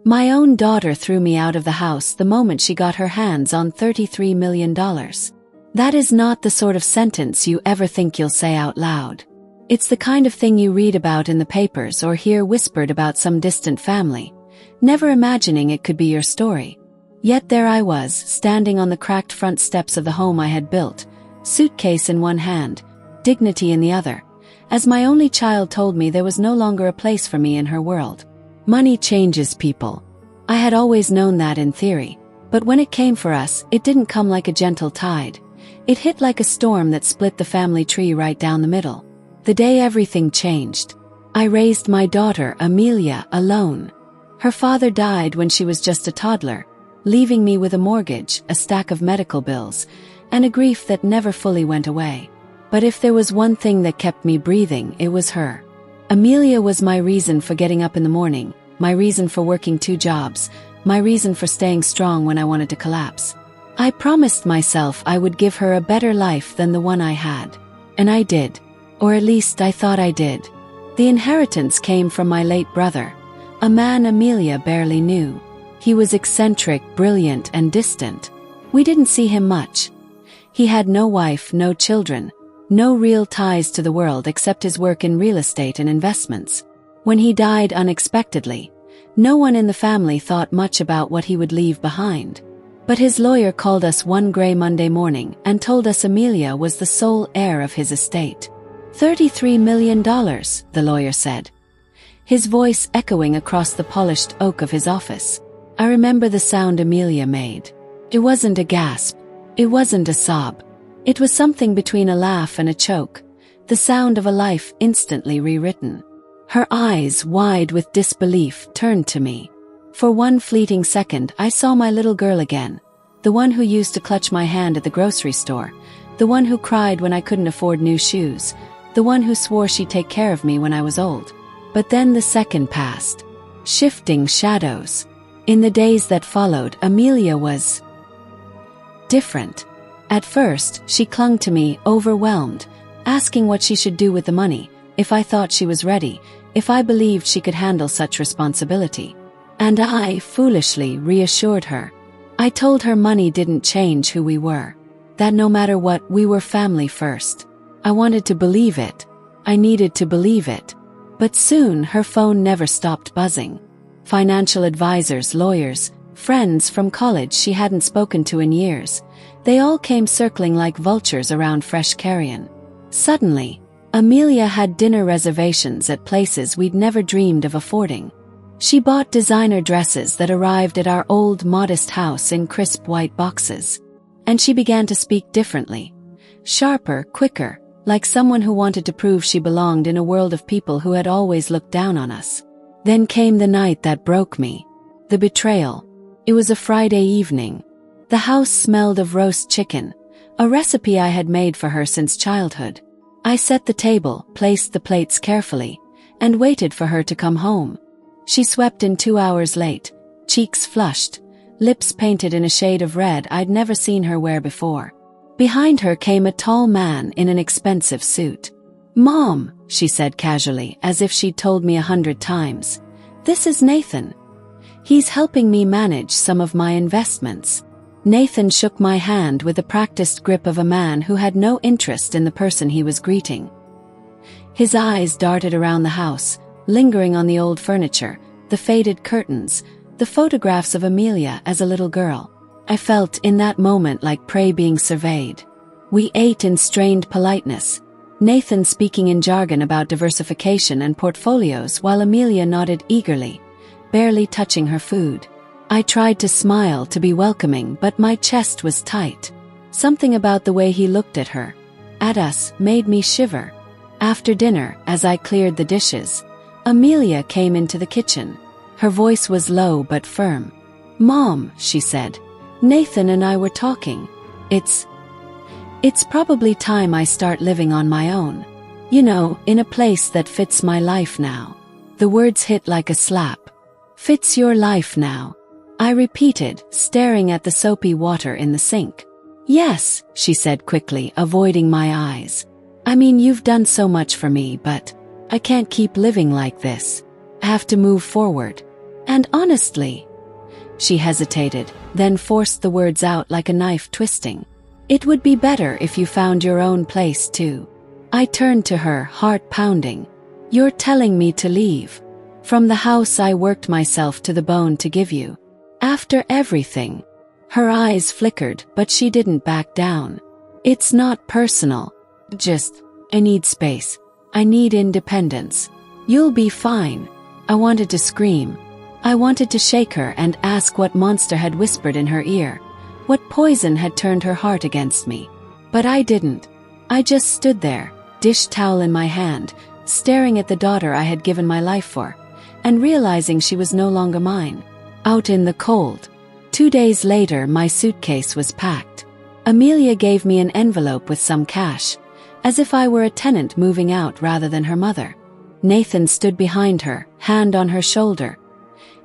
My own daughter threw me out of the house the moment she got her hands on $33 million. That is not the sort of sentence you ever think you'll say out loud. It's the kind of thing you read about in the papers or hear whispered about some distant family, never imagining it could be your story. Yet there I was, standing on the cracked front steps of the home I had built, suitcase in one hand, dignity in the other, as my only child told me there was no longer a place for me in her world. Money changes people. I had always known that in theory, but when it came for us, it didn't come like a gentle tide. It hit like a storm that split the family tree right down the middle. The day everything changed. I raised my daughter, Amelia, alone. Her father died when she was just a toddler, leaving me with a mortgage, a stack of medical bills, and a grief that never fully went away. But if there was one thing that kept me breathing, it was her. Amelia was my reason for getting up in the morning, my reason for working 2 jobs, my reason for staying strong when I wanted to collapse. I promised myself I would give her a better life than the one I had. And I did. Or at least I thought I did. The inheritance came from my late brother, a man Amelia barely knew. He was eccentric, brilliant, and distant. We didn't see him much. He had no wife, no children, no real ties to the world except his work in real estate and investments. When he died unexpectedly, no one in the family thought much about what he would leave behind. But his lawyer called us one gray Monday morning and told us Amelia was the sole heir of his estate. $33 million, the lawyer said, his voice echoing across the polished oak of his office. I remember the sound Amelia made. It wasn't a gasp. It wasn't a sob. It was something between a laugh and a choke, the sound of a life instantly rewritten. Her eyes, wide with disbelief, turned to me. For one fleeting second, I saw my little girl again, the one who used to clutch my hand at the grocery store, the one who cried when I couldn't afford new shoes, the one who swore she'd take care of me when I was old. But then the second passed. Shifting shadows. In the days that followed, Amelia was different. At first, she clung to me, overwhelmed, asking what she should do with the money, if I thought she was ready, if I believed she could handle such responsibility. And I, foolishly, reassured her. I told her money didn't change who we were. That no matter what, we were family first. I wanted to believe it. I needed to believe it. But soon her phone never stopped buzzing. Financial advisors, lawyers, friends from college she hadn't spoken to in years. They all came circling like vultures around fresh carrion. Suddenly, Amelia had dinner reservations at places we'd never dreamed of affording. She bought designer dresses that arrived at our old modest house in crisp white boxes. And she began to speak differently. Sharper, quicker, like someone who wanted to prove she belonged in a world of people who had always looked down on us. Then came the night that broke me. The betrayal. It was a Friday evening. The house smelled of roast chicken, a recipe I had made for her since childhood. I set the table, placed the plates carefully, and waited for her to come home. She swept in 2 hours late, cheeks flushed, lips painted in a shade of red I'd never seen her wear before. Behind her came a tall man in an expensive suit. "Mom," she said casually, as if she'd told me 100 times. "This is Nathan. He's helping me manage some of my investments." Nathan shook my hand with the practiced grip of a man who had no interest in the person he was greeting. His eyes darted around the house, lingering on the old furniture, the faded curtains, the photographs of Amelia as a little girl. I felt in that moment like prey being surveyed. We ate in strained politeness, Nathan speaking in jargon about diversification and portfolios while Amelia nodded eagerly, barely touching her food. I tried to smile, to be welcoming, but my chest was tight. Something about the way he looked at her, at us, made me shiver. After dinner, as I cleared the dishes, Amelia came into the kitchen. Her voice was low but firm. "Mom," she said, "Nathan and I were talking. It's probably time I start living on my own. You know, in a place that fits my life now." The words hit like a slap. "Fits your life now," I repeated, staring at the soapy water in the sink. "Yes," she said quickly, avoiding my eyes. "I mean, you've done so much for me, but I can't keep living like this. I have to move forward." And honestly, she hesitated, then forced the words out like a knife twisting. It would be better if you found your own place too. I turned to her, heart pounding. You're telling me to leave? From the house I worked myself to the bone to give you. After everything. Her eyes flickered, but she didn't back down. It's not personal. I need space. I need independence. You'll be fine. I wanted to scream. I wanted to shake her and ask what monster had whispered in her ear. What poison had turned her heart against me. But I didn't. I just stood there, dish towel in my hand, staring at the daughter I had given my life for, and realizing she was no longer mine. Out in the cold. 2 days later, my suitcase was packed. Amelia gave me an envelope with some cash, as if I were a tenant moving out rather than her mother. Nathan stood behind her, hand on her shoulder,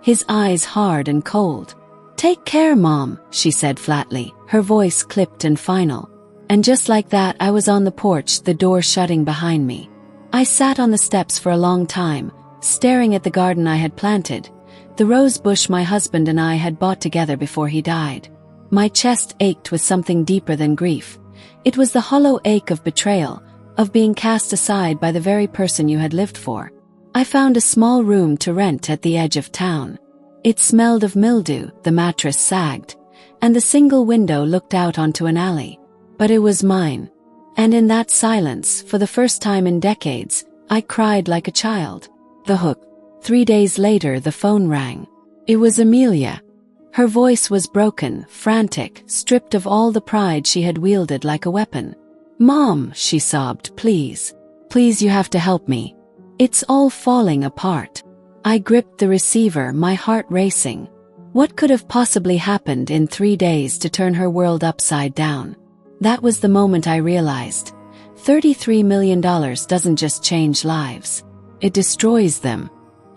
his eyes hard and cold. Take care, Mom, she said flatly, her voice clipped and final. And just like that, I was on the porch, the door shutting behind me. I sat on the steps for a long time, staring at the garden I had planted, the rose bush my husband and I had bought together before he died. My chest ached with something deeper than grief. It was the hollow ache of betrayal, of being cast aside by the very person you had lived for. I found a small room to rent at the edge of town. It smelled of mildew, the mattress sagged, and the single window looked out onto an alley. But it was mine. And in that silence, for the first time in decades, I cried like a child. The hook. 3 days later, the phone rang. It was Amelia. Her voice was broken, frantic, stripped of all the pride she had wielded like a weapon. Mom, she sobbed, please. Please, you have to help me. It's all falling apart. I gripped the receiver, my heart racing. What could have possibly happened in 3 days to turn her world upside down? That was the moment I realized. $33 million doesn't just change lives. It destroys them.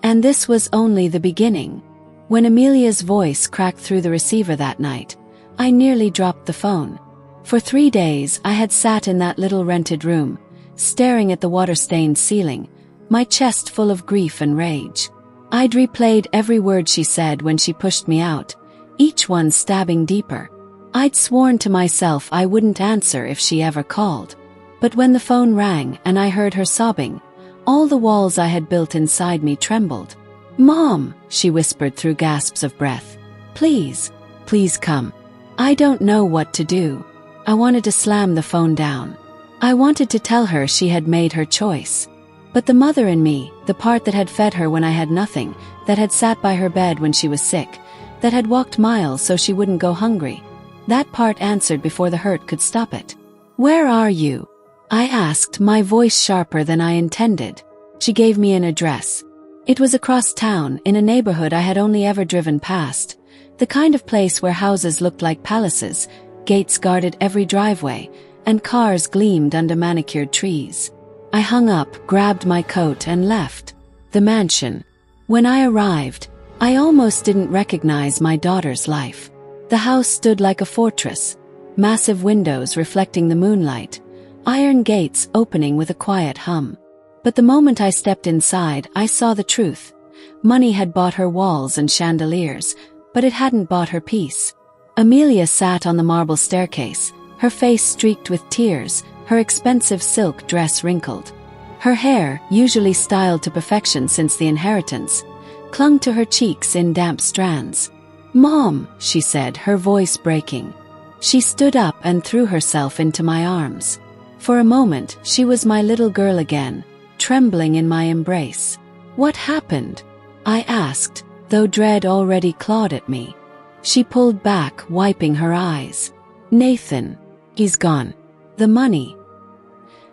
And this was only the beginning. When Amelia's voice cracked through the receiver that night, I nearly dropped the phone. For 3 days, I had sat in that little rented room, staring at the water-stained ceiling, my chest full of grief and rage. I'd replayed every word she said when she pushed me out, each one stabbing deeper. I'd sworn to myself I wouldn't answer if she ever called. But when the phone rang and I heard her sobbing, all the walls I had built inside me trembled. Mom, she whispered through gasps of breath. Please, please come. I don't know what to do. I wanted to slam the phone down. I wanted to tell her she had made her choice. But the mother in me, the part that had fed her when I had nothing, that had sat by her bed when she was sick, that had walked miles so she wouldn't go hungry, that part answered before the hurt could stop it. Where are you? I asked, my voice sharper than I intended. She gave me an address. It was across town, in a neighborhood I had only ever driven past, the kind of place where houses looked like palaces, gates guarded every driveway, and cars gleamed under manicured trees. I hung up, grabbed my coat, and left. The mansion. When I arrived, I almost didn't recognize my daughter's life. The house stood like a fortress, massive windows reflecting the moonlight, iron gates opening with a quiet hum. But the moment I stepped inside, I saw the truth. Money had bought her walls and chandeliers, but it hadn't bought her peace. Amelia sat on the marble staircase, her face streaked with tears, her expensive silk dress wrinkled. Her hair, usually styled to perfection since the inheritance, clung to her cheeks in damp strands. Mom, she said, her voice breaking. She stood up and threw herself into my arms. For a moment, she was my little girl again, trembling in my embrace. What happened? I asked, though dread already clawed at me. She pulled back, wiping her eyes. Nathan. He's gone. The money.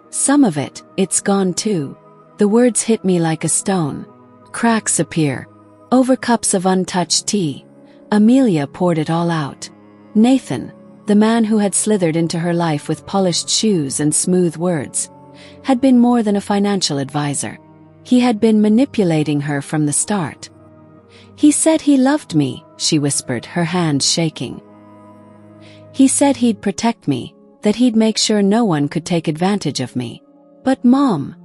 Some of it, it's gone too. The words hit me like a stone. Cracks appear. Over cups of untouched tea. Amelia poured it all out. Nathan, the man who had slithered into her life with polished shoes and smooth words, had been more than a financial advisor. He had been manipulating her from the start. He said he loved me, she whispered, her hands shaking. He said he'd protect me, that he'd make sure no one could take advantage of me. But Mom,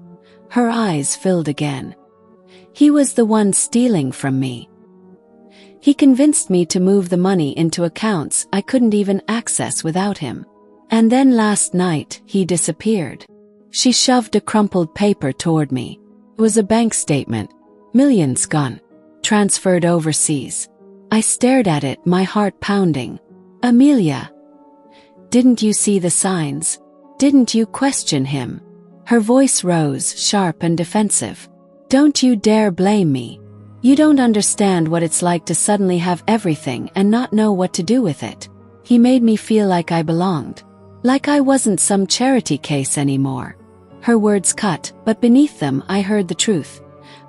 her eyes filled again. He was the one stealing from me. He convinced me to move the money into accounts I couldn't even access without him. And then last night, he disappeared. She shoved a crumpled paper toward me. It was a bank statement. Millions gone. Transferred overseas. I stared at it, my heart pounding. Amelia. Didn't you see the signs? Didn't you question him? Her voice rose, sharp and defensive. Don't you dare blame me. You don't understand what it's like to suddenly have everything and not know what to do with it. He made me feel like I belonged. Like I wasn't some charity case anymore. Her words cut, but beneath them I heard the truth.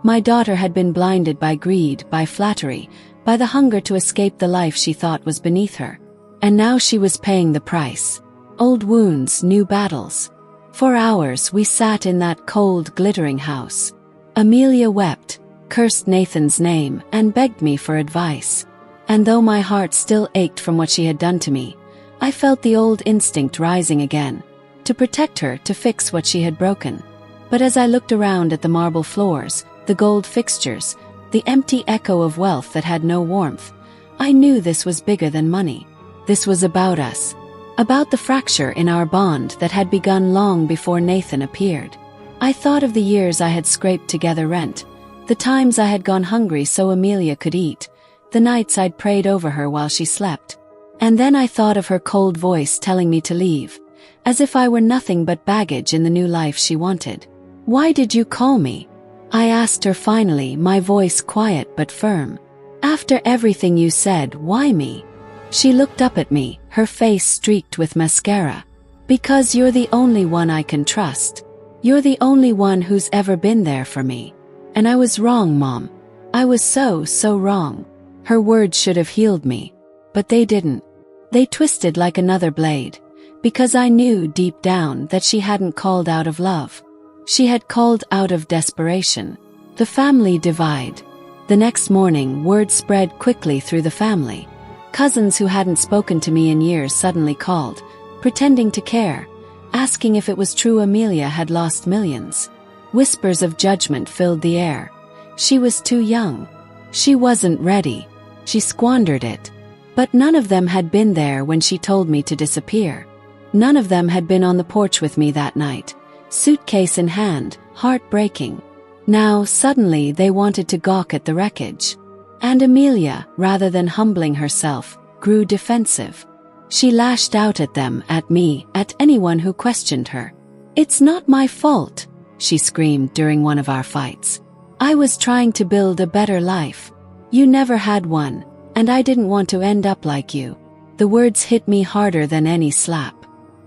My daughter had been blinded by greed, by flattery, by the hunger to escape the life she thought was beneath her. And now she was paying the price. Old wounds, new battles. For hours we sat in that cold, glittering house. Amelia wept, cursed Nathan's name, and begged me for advice. And though my heart still ached from what she had done to me, I felt the old instinct rising again, to protect her, to fix what she had broken. But as I looked around at the marble floors, the gold fixtures, the empty echo of wealth that had no warmth, I knew this was bigger than money. This was about us. About the fracture in our bond that had begun long before Nathan appeared. I thought of the years I had scraped together rent, the times I had gone hungry so Amelia could eat, the nights I'd prayed over her while she slept. And then I thought of her cold voice telling me to leave, as if I were nothing but baggage in the new life she wanted. Why did you call me? I asked her finally, my voice quiet but firm. After everything you said, why me? She looked up at me, her face streaked with mascara. Because you're the only one I can trust. You're the only one who's ever been there for me. And I was wrong, Mom. I was so wrong. Her words should have healed me. But they didn't. They twisted like another blade. Because I knew deep down that she hadn't called out of love. She had called out of desperation. The family divide. The next morning, word spread quickly through the family. Cousins who hadn't spoken to me in years suddenly called, pretending to care, asking if it was true Amelia had lost millions. Whispers of judgment filled the air. She was too young. She wasn't ready. She squandered it. But none of them had been there when she told me to disappear. None of them had been on the porch with me that night, suitcase in hand, heartbreaking. Now, suddenly, they wanted to gawk at the wreckage. And Amelia, rather than humbling herself, grew defensive. She lashed out at them, at me, at anyone who questioned her. It's not my fault, she screamed during one of our fights. I was trying to build a better life. You never had one, and I didn't want to end up like you. The words hit me harder than any slap.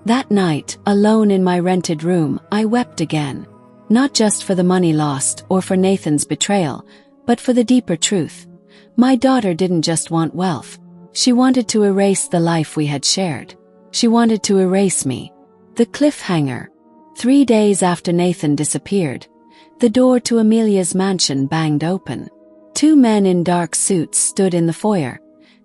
That night, alone in my rented room, I wept again. Not just for the money lost or for Nathan's betrayal, but for the deeper truth. My daughter didn't just want wealth. She wanted to erase the life we had shared. She wanted to erase me. The cliffhanger. 3 days after Nathan disappeared, the door to Amelia's mansion banged open. 2 men in dark suits stood in the foyer,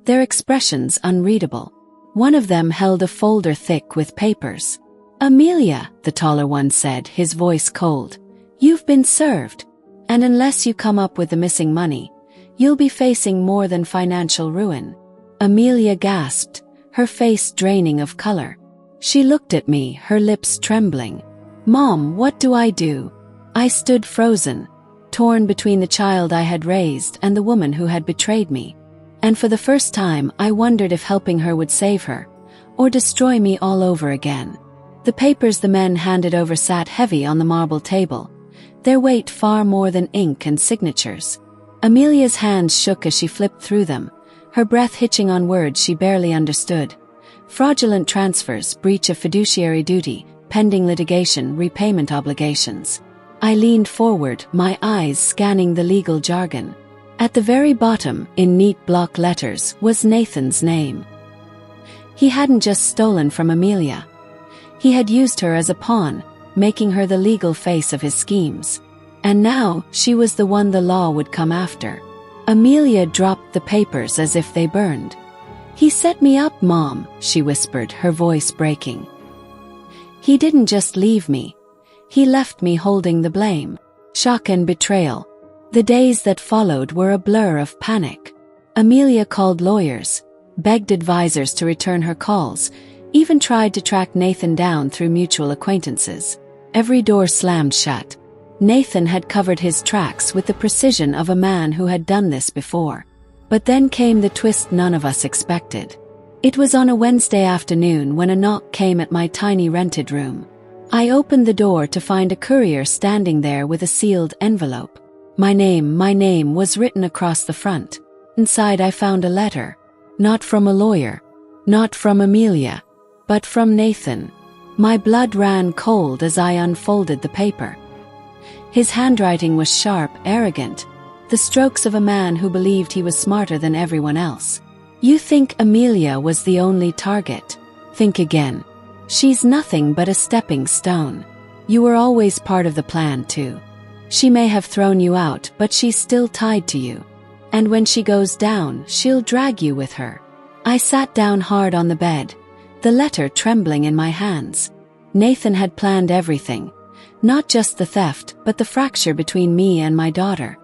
their expressions unreadable. One of them held a folder thick with papers. Amelia, the taller one said, his voice cold. You've been served. And unless you come up with the missing money, you'll be facing more than financial ruin. Amelia gasped, her face draining of color. She looked at me, her lips trembling. Mom, what do I do? I stood frozen, torn between the child I had raised and the woman who had betrayed me. And for the first time, I wondered if helping her would save her, or destroy me all over again. The papers the men handed over sat heavy on the marble table, their weight far more than ink and signatures. Amelia's hands shook as she flipped through them, her breath hitching on words she barely understood. Fraudulent transfers, breach of fiduciary duty, pending litigation, repayment obligations. I leaned forward, my eyes scanning the legal jargon. At the very bottom, in neat block letters, was Nathan's name. He hadn't just stolen from Amelia. He had used her as a pawn, making her the legal face of his schemes. And now, she was the one the law would come after. Amelia dropped the papers as if they burned. He set me up, Mom, she whispered, her voice breaking. He didn't just leave me. He left me holding the blame. Shock and betrayal. The days that followed were a blur of panic. Amelia called lawyers, begged advisors to return her calls, even tried to track Nathan down through mutual acquaintances. Every door slammed shut. Nathan had covered his tracks with the precision of a man who had done this before. But then came the twist none of us expected. It was on a Wednesday afternoon when a knock came at my tiny rented room. I opened the door to find a courier standing there with a sealed envelope. My name was written across the front. Inside I found a letter. Not from a lawyer. Not from Amelia. But from Nathan. My blood ran cold as I unfolded the paper. His handwriting was sharp, arrogant, the strokes of a man who believed he was smarter than everyone else. You think Amelia was the only target? Think again. She's nothing but a stepping stone. You were always part of the plan too. She may have thrown you out, but she's still tied to you. And when she goes down, she'll drag you with her. I sat down hard on the bed, the letter trembling in my hands. Nathan had planned everything. Not just the theft, but the fracture between me and my daughter.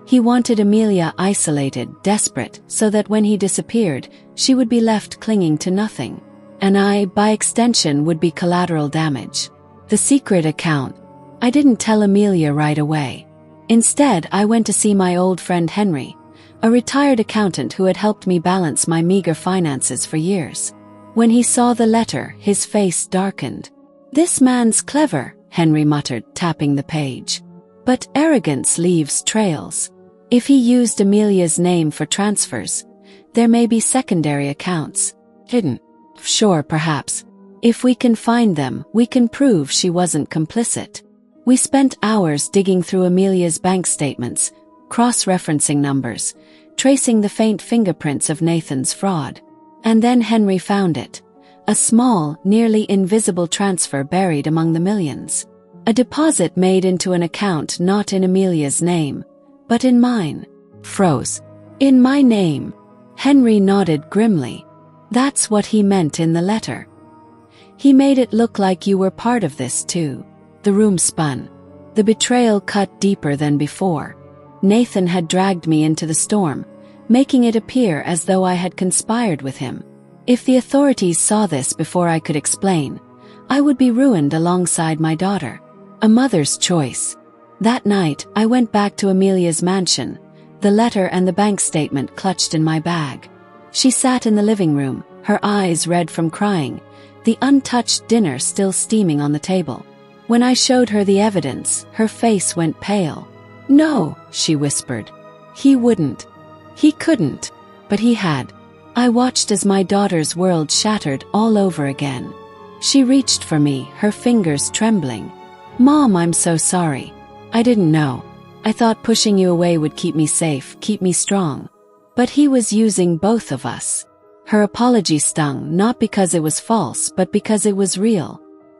He wanted Amelia isolated, desperate, so that when he disappeared, she would be left clinging to nothing. And I, by extension, would be collateral damage. The secret account. I didn't tell Amelia right away. Instead, I went to see my old friend Henry, a retired accountant who had helped me balance my meager finances for years. When he saw the letter, his face darkened. "This man's clever," Henry muttered, tapping the page. "But arrogance leaves trails. If he used Amelia's name for transfers, there may be secondary accounts. Hidden. Sure, perhaps. If we can find them, we can prove she wasn't complicit." We spent hours digging through Amelia's bank statements, cross-referencing numbers, tracing the faint fingerprints of Nathan's fraud. And then Henry found it. A small, nearly invisible transfer buried among the millions. A deposit made into an account not in Amelia's name, but in mine. Froze. "In my name." Henry nodded grimly. "That's what he meant in the letter. He made it look like you were part of this too." The room spun. The betrayal cut deeper than before. Nathan had dragged me into the storm, making it appear as though I had conspired with him. If the authorities saw this before I could explain, I would be ruined alongside my daughter. A mother's choice. That night, I went back to Amelia's mansion, the letter and the bank statement clutched in my bag. She sat in the living room, her eyes red from crying, the untouched dinner still steaming on the table. When I showed her the evidence, her face went pale. "No," she whispered. "He wouldn't. He couldn't. But he had." I watched as my daughter's world shattered all over again. She reached for me, her fingers trembling. "Mom, I'm so sorry. I didn't know. I thought pushing you away would keep me safe, keep me strong. But he was using both of us." Her apology stung, not because it was false, but because it was real.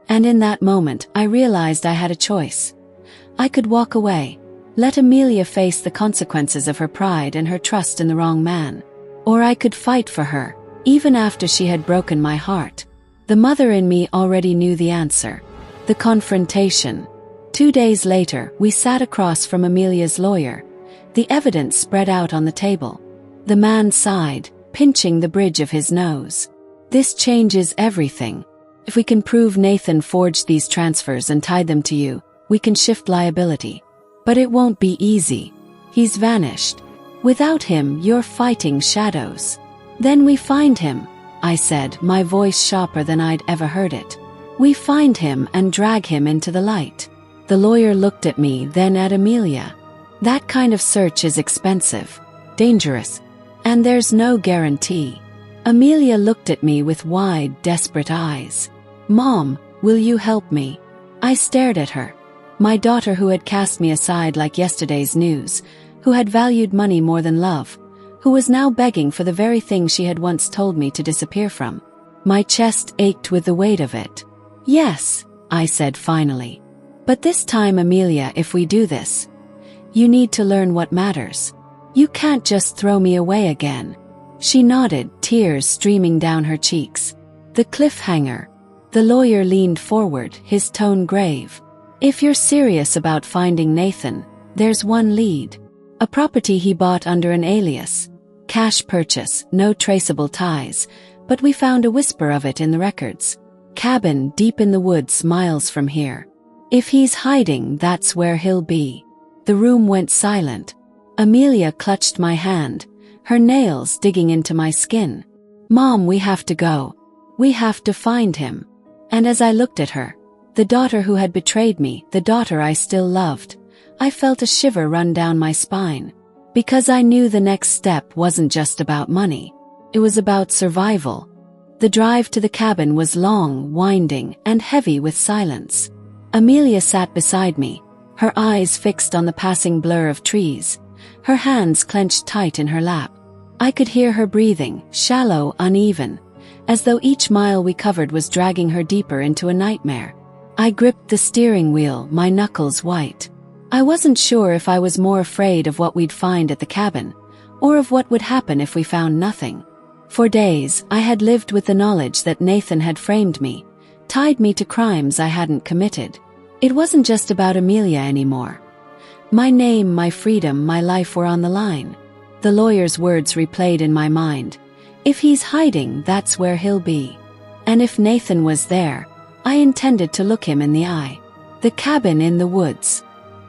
And in that moment, I realized I had a choice. I could walk away, let Amelia face the consequences of her pride and her trust in the wrong man. Or I could fight for her, even after she had broken my heart. The mother in me already knew the answer. The confrontation. 2 days later, we sat across from Amelia's lawyer, the evidence spread out on the table. The man sighed, pinching the bridge of his nose. "This changes everything. If we can prove Nathan forged these transfers and tied them to you, we can shift liability. But it won't be easy. He's vanished. Without him, you're fighting shadows." "Then we find him," I said, my voice sharper than I'd ever heard it. "We find him and drag him into the light." The lawyer looked at me, then at Amelia. "That kind of search is expensive, dangerous, and there's no guarantee." Amelia looked at me with wide, desperate eyes. "Mom, will you help me?" I stared at her. My daughter, who had cast me aside like yesterday's news, who had valued money more than love, who was now begging for the very thing she had once told me to disappear from. My chest ached with the weight of it. "Yes," I said finally. "But this time, Amelia, if we do this, you need to learn what matters. You can't just throw me away again." She nodded, tears streaming down her cheeks. "The cliffhanger." The lawyer leaned forward, his tone grave. "If you're serious about finding Nathan, there's one lead. A property he bought under an alias, cash purchase, no traceable ties, but we found a whisper of it in the records. Cabin deep in the woods miles from here. If he's hiding, that's where he'll be. The room went silent. Amelia clutched my hand, her nails digging into my skin. Mom, we have to go. We have to find him. And as I looked at her, the daughter who had betrayed me, the daughter I still loved, I felt a shiver run down my spine. Because I knew the next step wasn't just about money. It was about survival. The drive to the cabin was long, winding, and heavy with silence. Amelia sat beside me, her eyes fixed on the passing blur of trees, her hands clenched tight in her lap. I could hear her breathing, shallow, uneven, as though each mile we covered was dragging her deeper into a nightmare. I gripped the steering wheel, my knuckles white. I wasn't sure if I was more afraid of what we'd find at the cabin, or of what would happen if we found nothing. For days, I had lived with the knowledge that Nathan had framed me, tied me to crimes I hadn't committed. It wasn't just about Amelia anymore. My name, my freedom, my life were on the line. The lawyer's words replayed in my mind. If he's hiding, that's where he'll be. And if Nathan was there, I intended to look him in the eye. The cabin in the woods.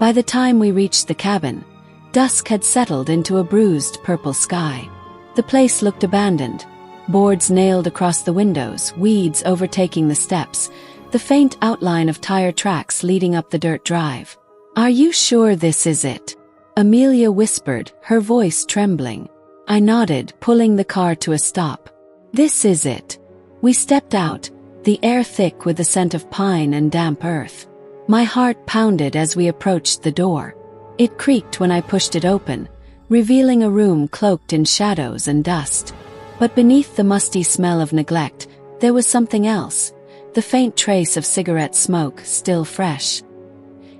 By the time we reached the cabin, dusk had settled into a bruised purple sky. The place looked abandoned. Boards nailed across the windows, weeds overtaking the steps, the faint outline of tire tracks leading up the dirt drive. Are you sure this is it? Amelia whispered, her voice trembling. I nodded, pulling the car to a stop. This is it. We stepped out, the air thick with the scent of pine and damp earth. My heart pounded as we approached the door. It creaked when I pushed it open, revealing a room cloaked in shadows and dust. But beneath the musty smell of neglect, there was something else, the faint trace of cigarette smoke still fresh.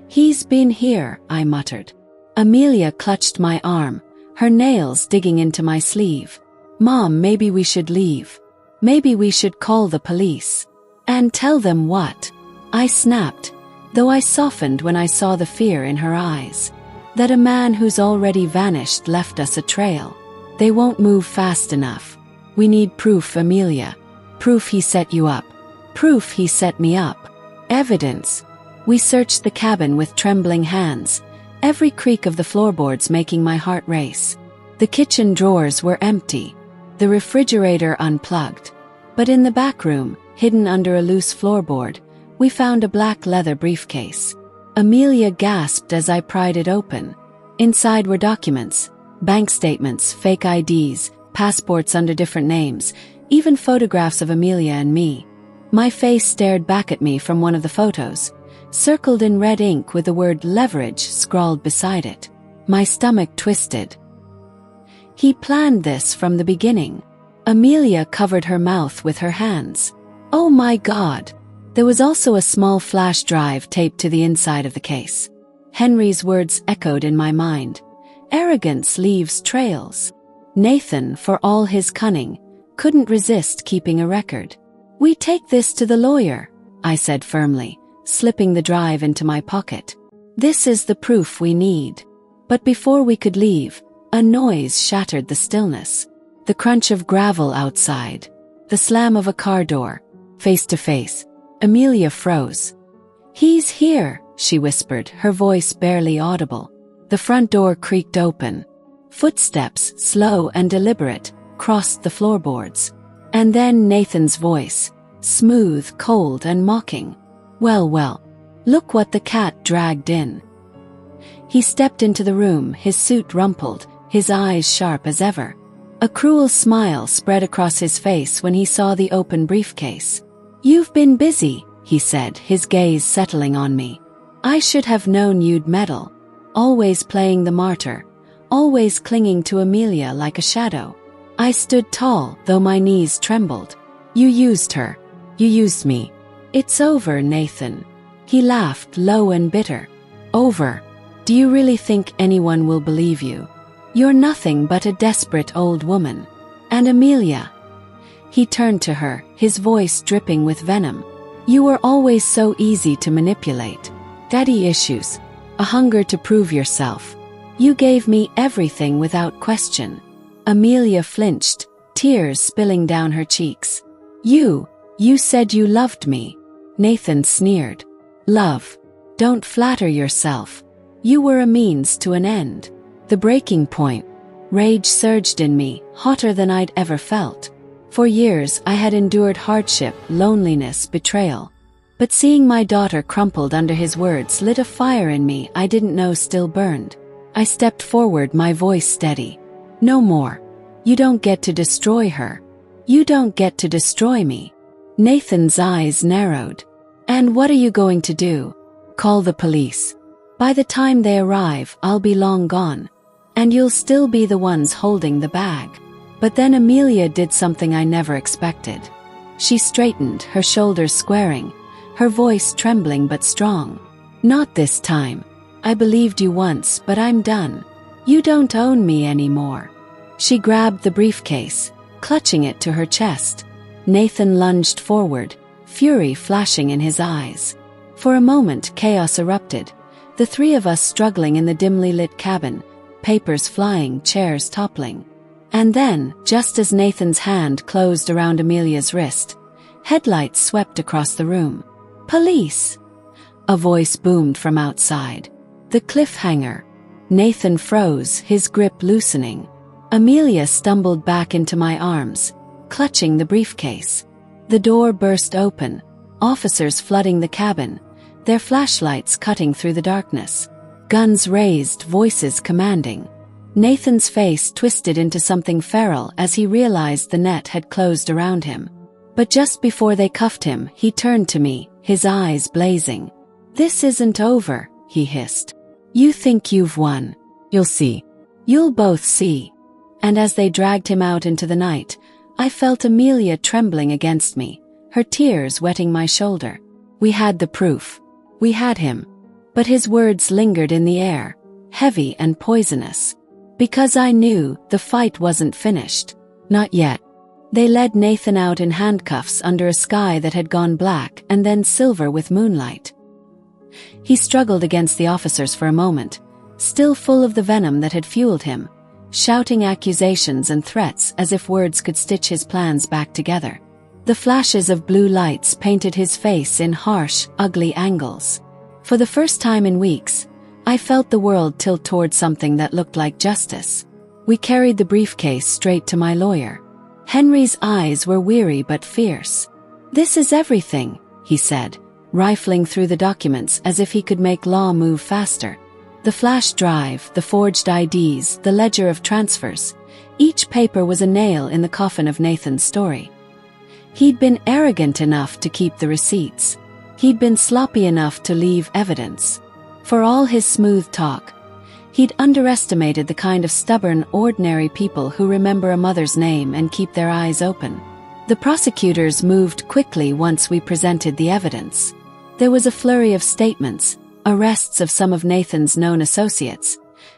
He's been here, I muttered. Amelia clutched my arm, her nails digging into my sleeve. Mom, maybe we should leave. Maybe we should call the police. And tell them what? I snapped, though I softened when I saw the fear in her eyes. That a man who's already vanished left us a trail. They won't move fast enough. We need proof, Amelia. Proof he set you up. Proof he set me up. Evidence. We searched the cabin with trembling hands, every creak of the floorboards making my heart race. The kitchen drawers were empty, the refrigerator unplugged. But in the back room, hidden under a loose floorboard, we found a black leather briefcase. Amelia gasped as I pried it open. Inside were documents, bank statements, fake IDs, passports under different names, even photographs of Amelia and me. My face stared back at me from one of the photos, circled in red ink with the word leverage scrawled beside it. My stomach twisted. He planned this from the beginning. Amelia covered her mouth with her hands. Oh my God! There was also a small flash drive taped to the inside of the case. Henry's words echoed in my mind. Arrogance leaves trails. Nathan, for all his cunning, couldn't resist keeping a record. We take this to the lawyer, I said firmly, slipping the drive into my pocket. This is the proof we need. But before we could leave, a noise shattered the stillness. The crunch of gravel outside. The slam of a car door. Face to face. Amelia froze. He's here, she whispered, her voice barely audible. The front door creaked open. Footsteps, slow and deliberate, crossed the floorboards. And then Nathan's voice, smooth, cold, and mocking. Well, look what the cat dragged in. He stepped into the room, his suit rumpled, his eyes sharp as ever. A cruel smile spread across his face when he saw the open briefcase. You've been busy, he said, his gaze settling on me. I should have known you'd meddle. Always playing the martyr. Always clinging to Amelia like a shadow. I stood tall, though my knees trembled. You used her. You used me. It's over, Nathan. He laughed, low and bitter. Over. Do you really think anyone will believe you? You're nothing but a desperate old woman. And Amelia. He turned to her, his voice dripping with venom. You were always so easy to manipulate. Daddy issues. A hunger to prove yourself. You gave me everything without question. Amelia flinched, tears spilling down her cheeks. You said you loved me. Nathan sneered. Love. Don't flatter yourself. You were a means to an end. The breaking point. Rage surged in me, hotter than I'd ever felt. For years I had endured hardship, loneliness, betrayal. But seeing my daughter crumpled under his words lit a fire in me I didn't know still burned. I stepped forward, my voice steady. No more. You don't get to destroy her. You don't get to destroy me. Nathan's eyes narrowed. And what are you going to do? Call the police. By the time they arrive, I'll be long gone. And you'll still be the ones holding the bag. But then Amelia did something I never expected. She straightened, her shoulders squaring, her voice trembling but strong. Not this time. I believed you once, but I'm done. You don't own me anymore. She grabbed the briefcase, clutching it to her chest. Nathan lunged forward, fury flashing in his eyes. For a moment, chaos erupted, the three of us struggling in the dimly lit cabin, papers flying, chairs toppling. And then, just as Nathan's hand closed around Amelia's wrist, headlights swept across the room. Police! A voice boomed from outside. The cliffhanger. Nathan froze, his grip loosening. Amelia stumbled back into my arms, clutching the briefcase. The door burst open, officers flooding the cabin, their flashlights cutting through the darkness. Guns raised, voices commanding. Nathan's face twisted into something feral as he realized the net had closed around him. But just before they cuffed him, he turned to me, his eyes blazing. This isn't over, he hissed. You think you've won. You'll see. You'll both see. And as they dragged him out into the night, I felt Amelia trembling against me, her tears wetting my shoulder. We had the proof. We had him. But his words lingered in the air, heavy and poisonous. Because I knew the fight wasn't finished. Not yet. They led Nathan out in handcuffs under a sky that had gone black and then silver with moonlight. He struggled against the officers for a moment, still full of the venom that had fueled him, shouting accusations and threats as if words could stitch his plans back together. The flashes of blue lights painted his face in harsh, ugly angles. For the first time in weeks, I felt the world tilt toward something that looked like justice. We carried the briefcase straight to my lawyer. Henry's eyes were weary but fierce. This is everything, he said, rifling through the documents as if he could make law move faster. The flash drive, the forged IDs, the ledger of transfers. Each paper was a nail in the coffin of Nathan's story. He'd been arrogant enough to keep the receipts. He'd been sloppy enough to leave evidence. For all his smooth talk, he'd underestimated the kind of stubborn, ordinary people who remember a mother's name and keep their eyes open. The prosecutors moved quickly once we presented the evidence. There was a flurry of statements, arrests of some of Nathan's known associates,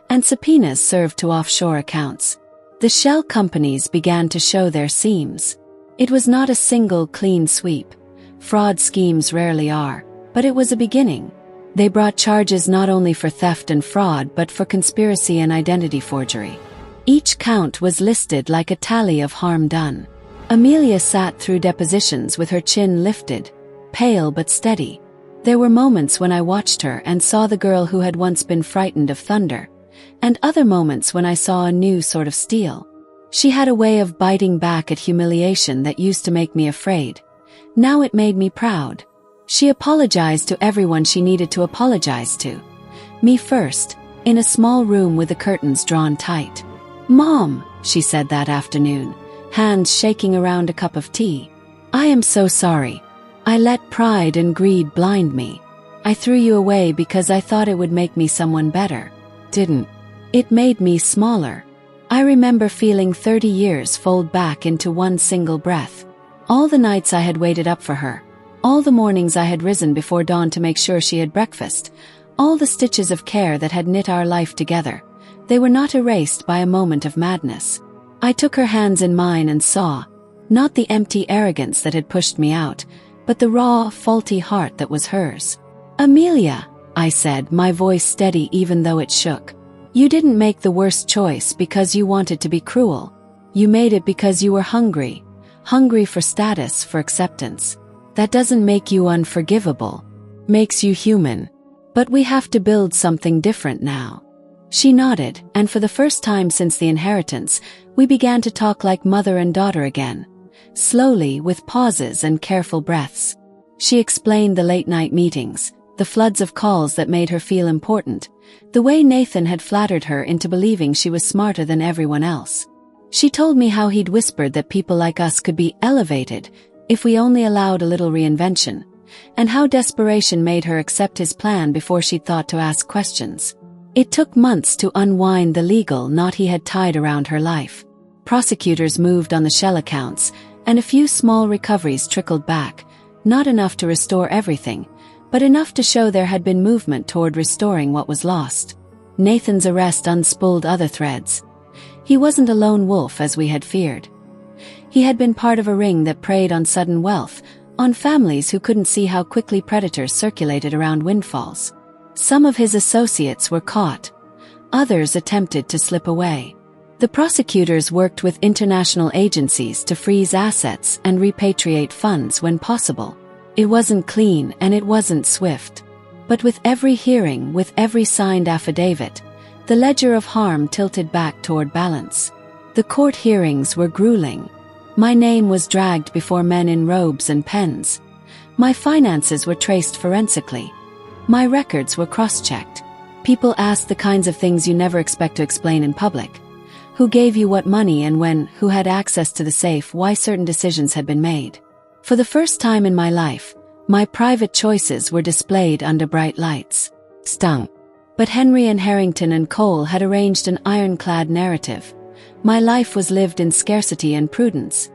and subpoenas served to offshore accounts. The shell companies began to show their seams. It was not a single clean sweep. Fraud schemes rarely are, but it was a beginning. They brought charges not only for theft and fraud but for conspiracy and identity forgery. Each count was listed like a tally of harm done. Amelia sat through depositions with her chin lifted, pale but steady. There were moments when I watched her and saw the girl who had once been frightened of thunder, and other moments when I saw a new sort of steel. She had a way of biting back at humiliation that used to make me afraid. Now it made me proud. She apologized to everyone she needed to apologize to. Me first, in a small room with the curtains drawn tight. "Mom," she said that afternoon, hands shaking around a cup of tea. "I am so sorry. I let pride and greed blind me. I threw you away because I thought it would make me someone better. Didn't. It made me smaller." I remember feeling 30 years fold back into one single breath. All the nights I had waited up for her. All the mornings I had risen before dawn to make sure she had breakfast, all the stitches of care that had knit our life together, they were not erased by a moment of madness. I took her hands in mine and saw, not the empty arrogance that had pushed me out, but the raw, faulty heart that was hers. "Amelia," I said, my voice steady even though it shook. "You didn't make the worst choice because you wanted to be cruel. You made it because you were hungry. Hungry for status, for acceptance. That doesn't make you unforgivable. Makes you human. But we have to build something different now. She nodded, and for the first time since the inheritance, we began to talk like mother and daughter again. Slowly, with pauses and careful breaths. She explained the late-night meetings, the floods of calls that made her feel important, the way Nathan had flattered her into believing she was smarter than everyone else. She told me how he'd whispered that people like us could be elevated if we only allowed a little reinvention, and how desperation made her accept his plan before she'd thought to ask questions. It took months to unwind the legal knot he had tied around her life. Prosecutors moved on the shell accounts, and a few small recoveries trickled back, not enough to restore everything, but enough to show there had been movement toward restoring what was lost. Nathan's arrest unspooled other threads. He wasn't a lone wolf as we had feared. He had been part of a ring that preyed on sudden wealth, on families who couldn't see how quickly predators circulated around windfalls. Some of his associates were caught. Others attempted to slip away. The prosecutors worked with international agencies to freeze assets and repatriate funds when possible. It wasn't clean and it wasn't swift. But with every hearing, with every signed affidavit, the ledger of harm tilted back toward balance. The court hearings were grueling. My name was dragged before men in robes and pens. My finances were traced forensically. My records were cross-checked. People asked the kinds of things you never expect to explain in public. Who gave you what money and when, who had access to the safe, why certain decisions had been made. For the first time in my life, my private choices were displayed under bright lights. Stung. But Henry and Harrington and Cole had arranged an ironclad narrative. My life was lived in scarcity and prudence.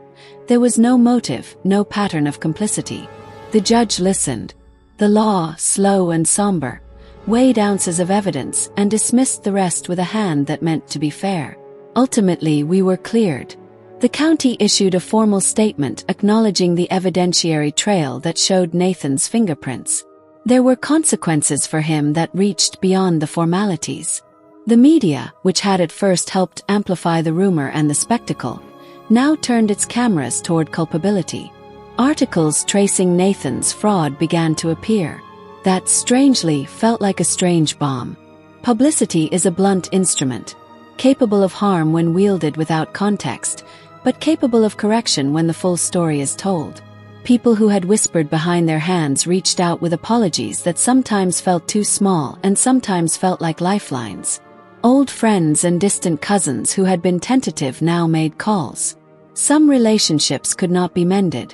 There was no motive, no pattern of complicity. The judge listened. The law, slow and somber, weighed ounces of evidence and dismissed the rest with a hand that meant to be fair. Ultimately, we were cleared. The county issued a formal statement acknowledging the evidentiary trail that showed Nathan's fingerprints. There were consequences for him that reached beyond the formalities. The media, which had at first helped amplify the rumor and the spectacle, now turned its cameras toward culpability. Articles tracing Nathan's fraud began to appear. That strangely felt like a strange bomb. Publicity is a blunt instrument, capable of harm when wielded without context, but capable of correction when the full story is told. People who had whispered behind their hands reached out with apologies that sometimes felt too small and sometimes felt like lifelines. Old friends and distant cousins who had been tentative now made calls. Some relationships could not be mended.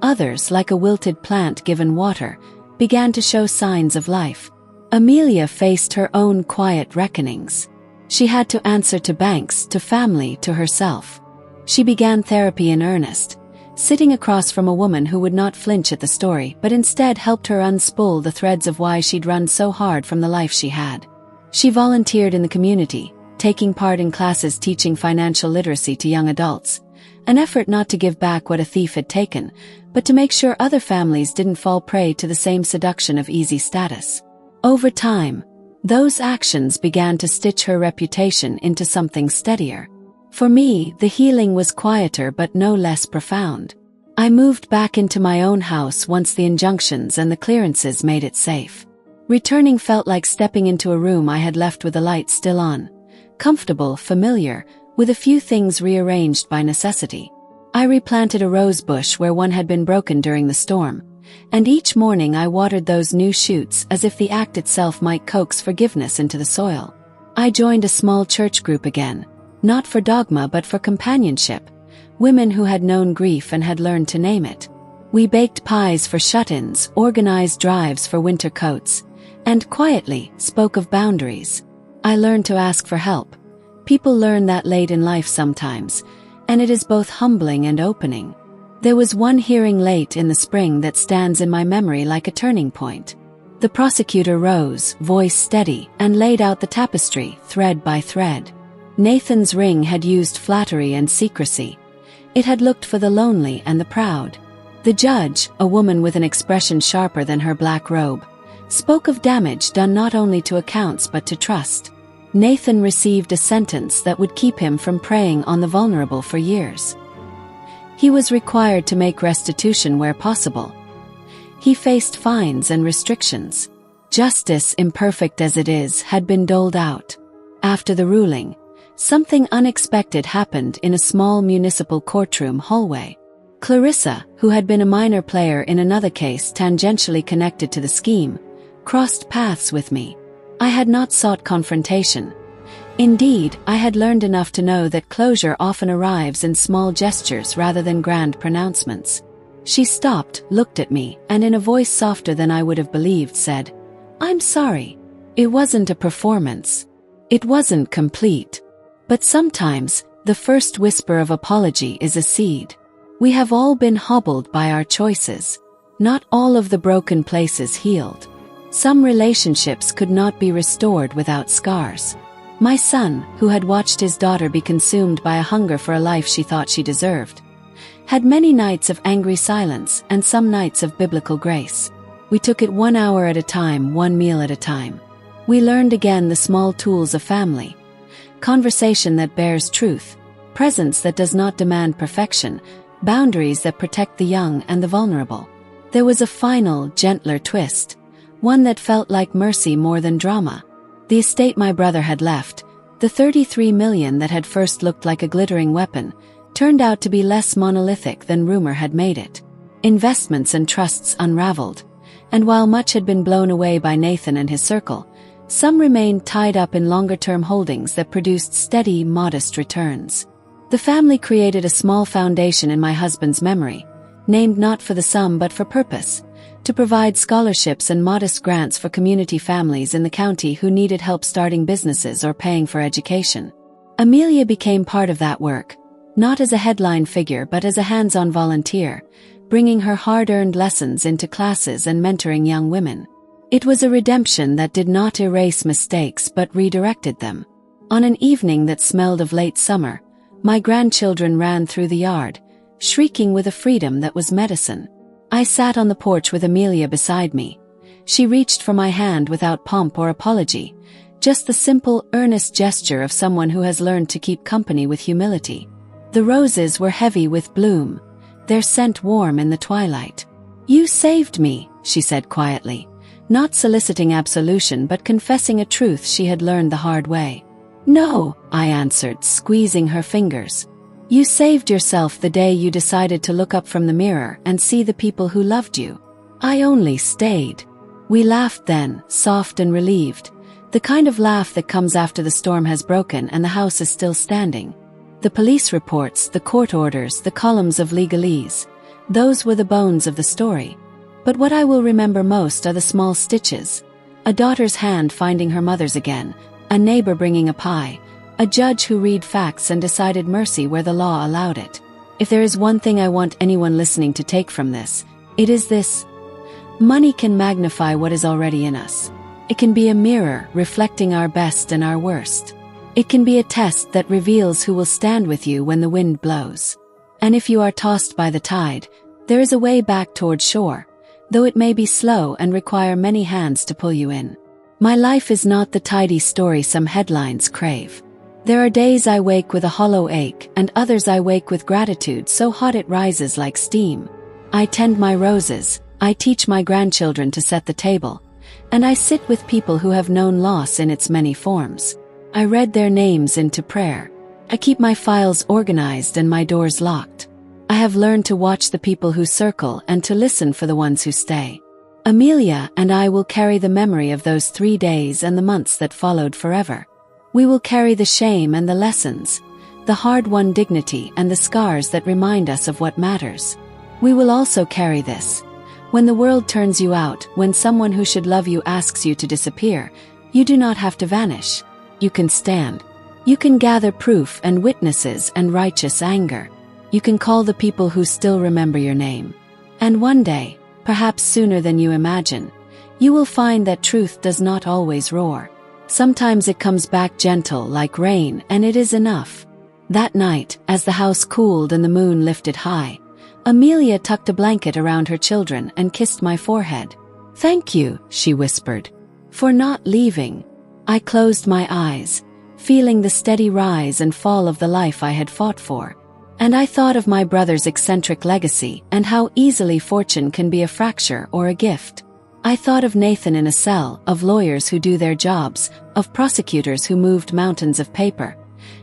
Others, like a wilted plant given water, began to show signs of life. Amelia faced her own quiet reckonings. She had to answer to banks, to family, to herself. She began therapy in earnest, sitting across from a woman who would not flinch at the story but instead helped her unspool the threads of why she'd run so hard from the life she had. She volunteered in the community, taking part in classes teaching financial literacy to young adults, an effort not to give back what a thief had taken, but to make sure other families didn't fall prey to the same seduction of easy status. Over time, those actions began to stitch her reputation into something steadier. For me, the healing was quieter but no less profound. I moved back into my own house once the injunctions and the clearances made it safe. Returning felt like stepping into a room I had left with the light still on. Comfortable, familiar, with a few things rearranged by necessity. I replanted a rose bush where one had been broken during the storm, and each morning I watered those new shoots as if the act itself might coax forgiveness into the soil. I joined a small church group again, not for dogma but for companionship, women who had known grief and had learned to name it. We baked pies for shut-ins, organized drives for winter coats, and quietly spoke of boundaries. I learned to ask for help. People learn that late in life sometimes, and it is both humbling and opening. There was one hearing late in the spring that stands in my memory like a turning point. The prosecutor rose, voice steady, and laid out the tapestry, thread by thread. Nathan's ring had used flattery and secrecy. It had looked for the lonely and the proud. The judge, a woman with an expression sharper than her black robe, spoke of damage done not only to accounts but to trust. Nathan received a sentence that would keep him from preying on the vulnerable for years. He was required to make restitution where possible. He faced fines and restrictions. Justice, imperfect as it is, had been doled out. After the ruling, something unexpected happened in a small municipal courtroom hallway. Clarissa, who had been a minor player in another case tangentially connected to the scheme, crossed paths with me. I had not sought confrontation. Indeed, I had learned enough to know that closure often arrives in small gestures rather than grand pronouncements. She stopped, looked at me, and in a voice softer than I would have believed said, "I'm sorry. It wasn't a performance. It wasn't complete. But sometimes, the first whisper of apology is a seed. We have all been hobbled by our choices. Not all of the broken places healed. Some relationships could not be restored without scars." My son, who had watched his daughter be consumed by a hunger for a life she thought she deserved, had many nights of angry silence and some nights of biblical grace. We took it 1 hour at a time, one meal at a time. We learned again the small tools of family. Conversation that bears truth, presence that does not demand perfection, boundaries that protect the young and the vulnerable. There was a final, gentler twist, one that felt like mercy more than drama. The estate my brother had left, the $33 million that had first looked like a glittering weapon, turned out to be less monolithic than rumor had made it. Investments and trusts unraveled, and while much had been blown away by Nathan and his circle, some remained tied up in longer-term holdings that produced steady, modest returns. The family created a small foundation in my husband's memory, named not for the sum but for purpose, to provide scholarships and modest grants for community families in the county who needed help starting businesses or paying for education. Amelia became part of that work, not as a headline figure but as a hands-on volunteer, bringing her hard-earned lessons into classes and mentoring young women. It was a redemption that did not erase mistakes but redirected them. On an evening that smelled of late summer, my grandchildren ran through the yard, shrieking with a freedom that was medicine. I sat on the porch with Amelia beside me. She reached for my hand without pomp or apology, just the simple, earnest gesture of someone who has learned to keep company with humility. The roses were heavy with bloom, their scent warm in the twilight. "You saved me," she said quietly, not soliciting absolution but confessing a truth she had learned the hard way. "No," I answered, squeezing her fingers. "You saved yourself the day you decided to look up from the mirror and see the people who loved you. I only stayed." We laughed then, soft and relieved, the kind of laugh that comes after the storm has broken and the house is still standing. The police reports, the court orders, the columns of legalese, those were the bones of the story. But what I will remember most are the small stitches: a daughter's hand finding her mother's again, a neighbor bringing a pie, a judge who read facts and decided mercy where the law allowed it. If there is one thing I want anyone listening to take from this, it is this: money can magnify what is already in us. It can be a mirror reflecting our best and our worst. It can be a test that reveals who will stand with you when the wind blows. And if you are tossed by the tide, there is a way back toward shore, though it may be slow and require many hands to pull you in. My life is not the tidy story some headlines crave. There are days I wake with a hollow ache, and others I wake with gratitude so hot it rises like steam. I tend my roses, I teach my grandchildren to set the table, and I sit with people who have known loss in its many forms. I read their names into prayer. I keep my files organized and my doors locked. I have learned to watch the people who circle and to listen for the ones who stay. Amelia and I will carry the memory of those 3 days and the months that followed forever. We will carry the shame and the lessons, the hard-won dignity and the scars that remind us of what matters. We will also carry this: when the world turns you out, when someone who should love you asks you to disappear, you do not have to vanish. You can stand. You can gather proof and witnesses and righteous anger. You can call the people who still remember your name. And one day, perhaps sooner than you imagine, you will find that truth does not always roar. Sometimes it comes back gentle like rain, and it is enough. That night, as the house cooled and the moon lifted high, Amelia tucked a blanket around her children and kissed my forehead. "Thank you," she whispered, "for not leaving. I closed my eyes, feeling the steady rise and fall of the life I had fought for. And I thought of my brother's eccentric legacy and how easily fortune can be a fracture or a gift. I thought of Nathan in a cell, of lawyers who do their jobs, of prosecutors who moved mountains of paper,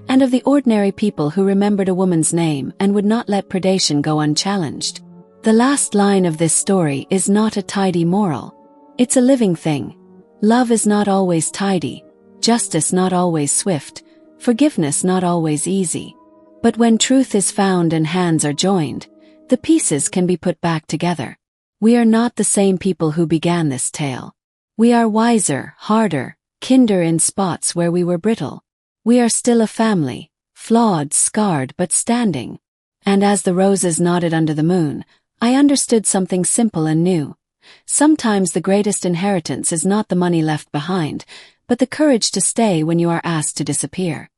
and of the ordinary people who remembered a woman's name and would not let predation go unchallenged. The last line of this story is not a tidy moral. It's a living thing. Love is not always tidy, justice not always swift, forgiveness not always easy. But when truth is found and hands are joined, the pieces can be put back together. We are not the same people who began this tale. We are wiser, harder, kinder in spots where we were brittle. We are still a family, flawed, scarred, but standing. And as the roses nodded under the moon, I understood something simple and new. Sometimes the greatest inheritance is not the money left behind, but the courage to stay when you are asked to disappear.